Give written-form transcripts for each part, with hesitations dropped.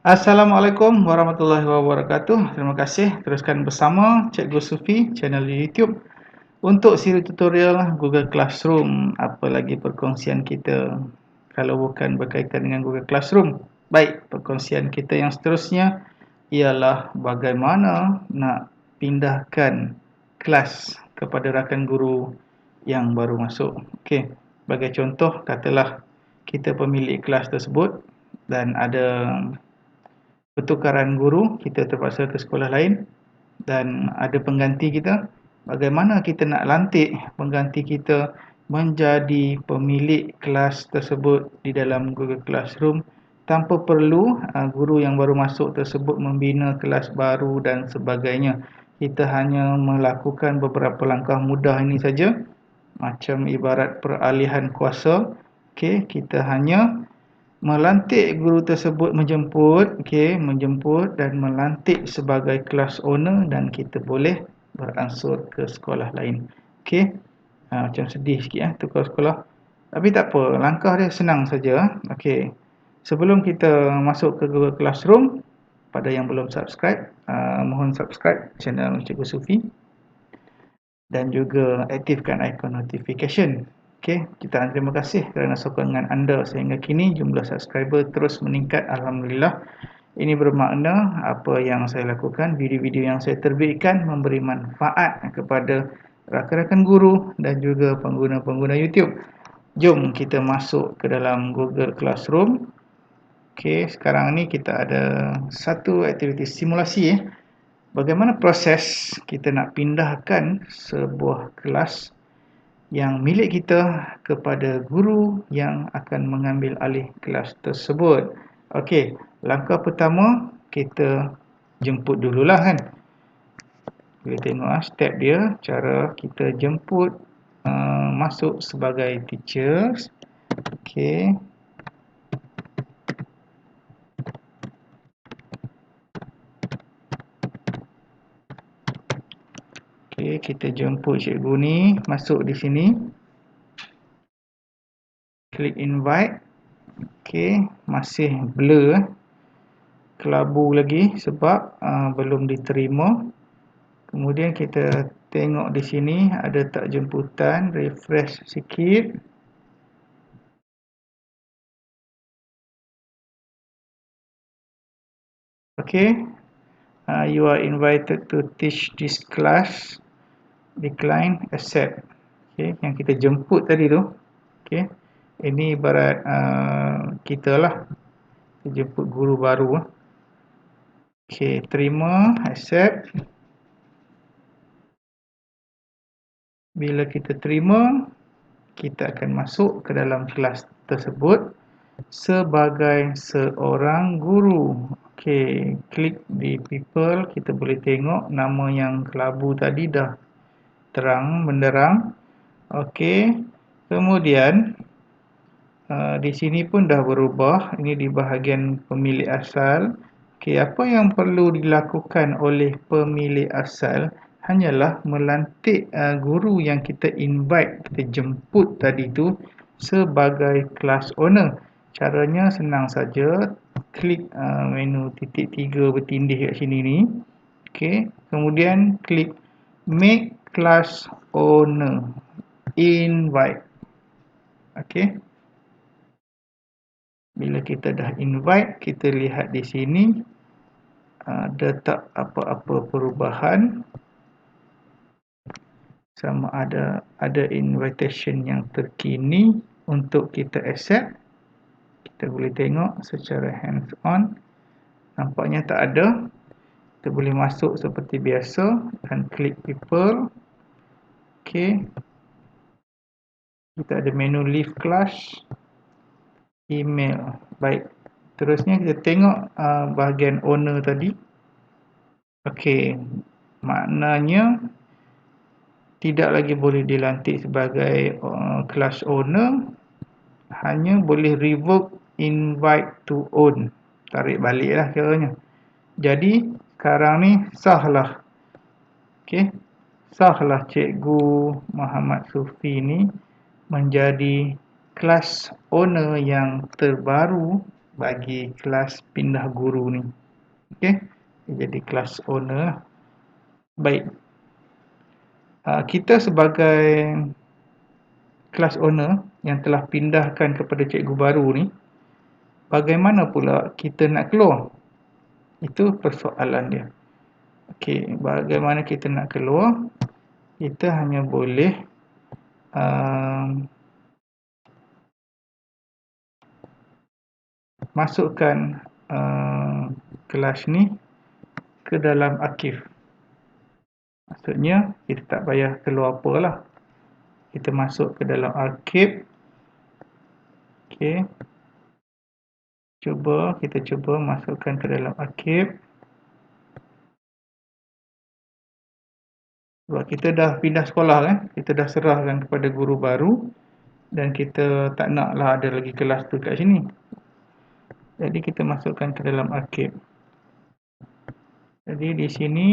Assalamualaikum warahmatullahi wabarakatuh. Terima kasih. Teruskan bersama Cikgu Sufi, channel di YouTube untuk siri tutorial Google Classroom. Apa lagi perkongsian kita kalau bukan berkaitan dengan Google Classroom? Baik, perkongsian kita yang seterusnya ialah bagaimana nak pindahkan kelas kepada rakan guru yang baru masuk. Okey, sebagai contoh, katalah kita pemilik kelas tersebut dan ada pertukaran guru, kita terpaksa ke sekolah lain dan ada pengganti kita. Bagaimana kita nak lantik pengganti kita menjadi pemilik kelas tersebut di dalam Google Classroom tanpa perlu guru yang baru masuk tersebut membina kelas baru dan sebagainya. Kita hanya melakukan beberapa langkah mudah ini saja, macam ibarat peralihan kuasa. Okey, kita hanya melantik guru tersebut menjemput, menjemput dan melantik sebagai kelas owner dan kita boleh beransur ke sekolah lain. Okey. Macam sedih sikit tukar sekolah. Tapi tak apa, langkah dia senang saja. Okey. Sebelum kita masuk ke Google Classroom, pada yang belum subscribe, mohon subscribe channel Cikgu Sufi dan juga aktifkan ikon notification. Okey, kita terima kasih kerana sokongan anda sehingga kini jumlah subscriber terus meningkat, alhamdulillah. Ini bermakna apa yang saya lakukan, video-video yang saya terbitkan memberi manfaat kepada rakan-rakan guru dan juga pengguna-pengguna YouTube. Jom kita masuk ke dalam Google Classroom. Okey, sekarang ni kita ada satu aktiviti simulasi. Bagaimana proses kita nak pindahkan sebuah kelas yang milik kita kepada guru yang akan mengambil alih kelas tersebut. Okey, langkah pertama kita jemput dululah kan. Kita tengok step dia, cara kita jemput masuk sebagai teachers. Okey. Okey, kita jemput cikgu ni masuk di sini. Klik invite. Okey, masih blur, kelabu lagi sebab belum diterima. Kemudian kita tengok di sini ada tak jemputan, refresh sikit. Okey, you are invited to teach this class. Decline, accept. Okey, yang kita jemput tadi tu. Okey, ini ibarat kita lah, kita jemput guru baru. Okey, terima, accept. Bila kita terima, kita akan masuk ke dalam kelas tersebut sebagai seorang guru. Okey, klik di people, kita boleh tengok nama yang kelabu tadi dah terang benderang. Okey, kemudian di sini pun dah berubah. Ini di bahagian pemilik asal. Okey, apa yang perlu dilakukan oleh pemilik asal hanyalah melantik guru yang kita invite, kita jemput tadi tu sebagai class owner. Caranya senang saja, klik menu titik 3 bertindih kat sini ni. Okey, kemudian klik make class owner, invite. Okey. Bila kita dah invite, kita lihat di sini ada tak apa-apa perubahan. Sama ada invitation yang terkini untuk kita accept. Kita boleh tengok secara hands on, nampaknya tak ada. Kita boleh masuk seperti biasa dan klik people. Okey, kita ada menu leave class, email. Baik, terusnya kita tengok bahagian owner tadi. Okey, maknanya tidak lagi boleh dilantik sebagai class owner, hanya boleh revoke invite to own, tarik balik lah kiranya. Jadi sekarang ni sahlah. Okey, sahlah Cikgu Muhammad Sufi ni menjadi class owner yang terbaru bagi kelas pindah guru ni. Okey, jadi kelas owner. Baik, kita sebagai kelas owner yang telah pindahkan kepada cikgu baru ni, bagaimana pula kita nak keluar? Itu persoalan dia. Okey, bagaimana kita nak keluar? Kita hanya boleh masukkan kelas ni ke dalam arkiv. Maksudnya kita tak payah keluar apa lah. Kita masuk ke dalam arkiv. Okey. Kita cuba masukkan ke dalam arkiv. Sebab kita dah pindah sekolah kan, kita dah serahkan kepada guru baru dan kita tak naklah ada lagi kelas tu kat sini. Jadi kita masukkan ke dalam arkiv. Jadi di sini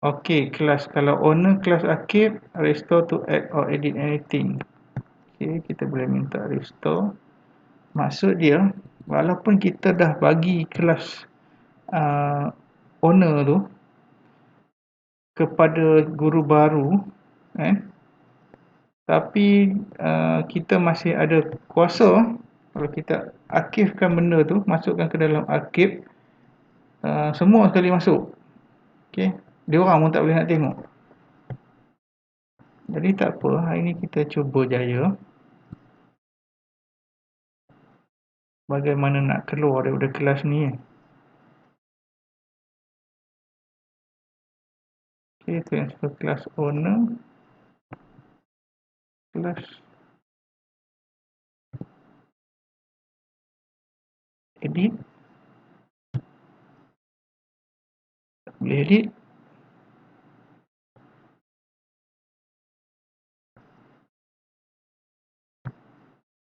Okey, kelas kalau owner kelas arkiv, restore to add or edit anything. Okey, kita boleh minta restore. Maksud dia, walaupun kita dah bagi kelas owner tu kepada guru baru, tapi kita masih ada kuasa kalau kita arkivkan benda tu, masukkan ke dalam arkiv, semua sekali masuk. Okey, dia orang pun tak boleh nak tengok. Jadi tak apa, hari ni kita cuba jaya bagaimana nak keluar daripada kelas ni. Okey, transfer kelas owner, kelas edit, tak boleh edit.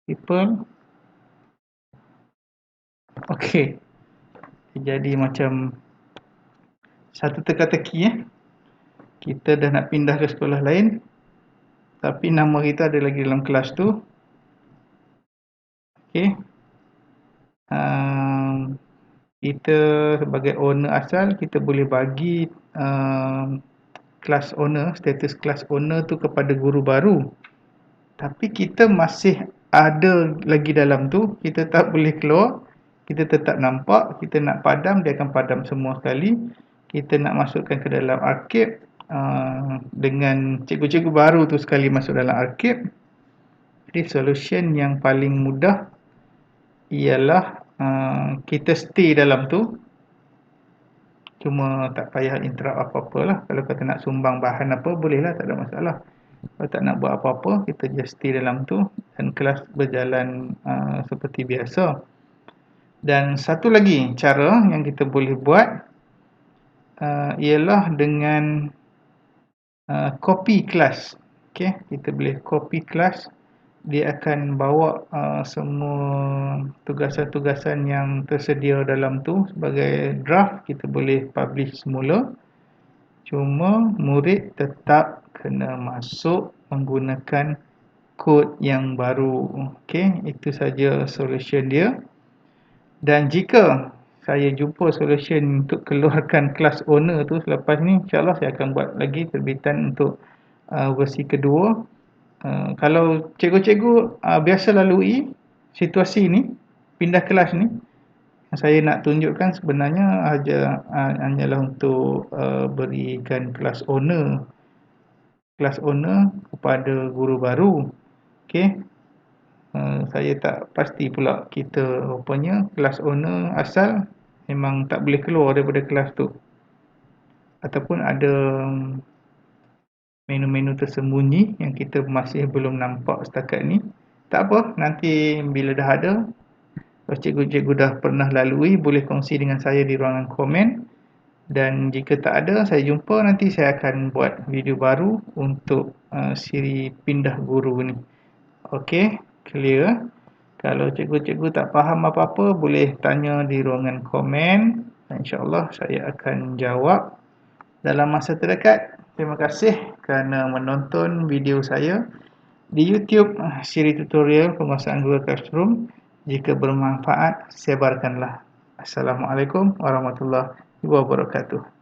People. Okey, jadi macam satu teka-teki. Kita dah nak pindah ke sekolah lain, tapi nama kita ada lagi dalam kelas tu. Okey, kita sebagai owner asal, kita boleh bagi kelas owner, status kelas owner tu kepada guru baru. Tapi kita masih ada lagi dalam tu, kita tak boleh keluar. Kita tetap nampak, kita nak padam, dia akan padam semua sekali. Kita nak masukkan ke dalam arkiv, dengan cikgu-cikgu baru tu sekali masuk dalam arkiv. Jadi solution yang paling mudah ialah kita stay dalam tu. Cuma tak payah interrupt apa-apa lah. Kalau kata nak sumbang bahan apa, boleh lah, tak ada masalah. Kalau tak nak buat apa-apa, kita just stay dalam tu dan kelas berjalan seperti biasa. Dan satu lagi cara yang kita boleh buat ialah dengan copy kelas. Okay, kita boleh copy kelas. Dia akan bawa semua tugasan-tugasan yang tersedia dalam tu sebagai draft. Kita boleh publish semula. Cuma murid tetap kena masuk menggunakan kod yang baru. Okey, itu saja solution dia. Dan jika saya jumpa solution untuk keluarkan kelas owner tu selepas ni, insyaAllah saya akan buat lagi terbitan untuk versi kedua. Kalau cikgu-cikgu biasa lalui situasi ni, pindah kelas ni, saya nak tunjukkan sebenarnya hanyalah untuk berikan kelas owner kepada guru baru. Okey, saya tak pasti pula kita rupanya kelas owner asal memang tak boleh keluar daripada kelas tu, ataupun ada menu-menu tersembunyi yang kita masih belum nampak setakat ni. Tak apa, nanti bila dah ada, kalau cikgu-cikgu dah pernah lalui, boleh kongsi dengan saya di ruangan komen. Dan jika tak ada, saya jumpa, nanti saya akan buat video baru untuk siri pindah guru ni. Okey, clear. Kalau cikgu-cikgu tak faham apa-apa, boleh tanya di ruangan komen. InsyaAllah saya akan jawab dalam masa terdekat. Terima kasih kerana menonton video saya di YouTube siri tutorial penguasaan Google Classroom. Jika bermanfaat, sebarkanlah. Assalamualaikum warahmatullahi wabarakatuh.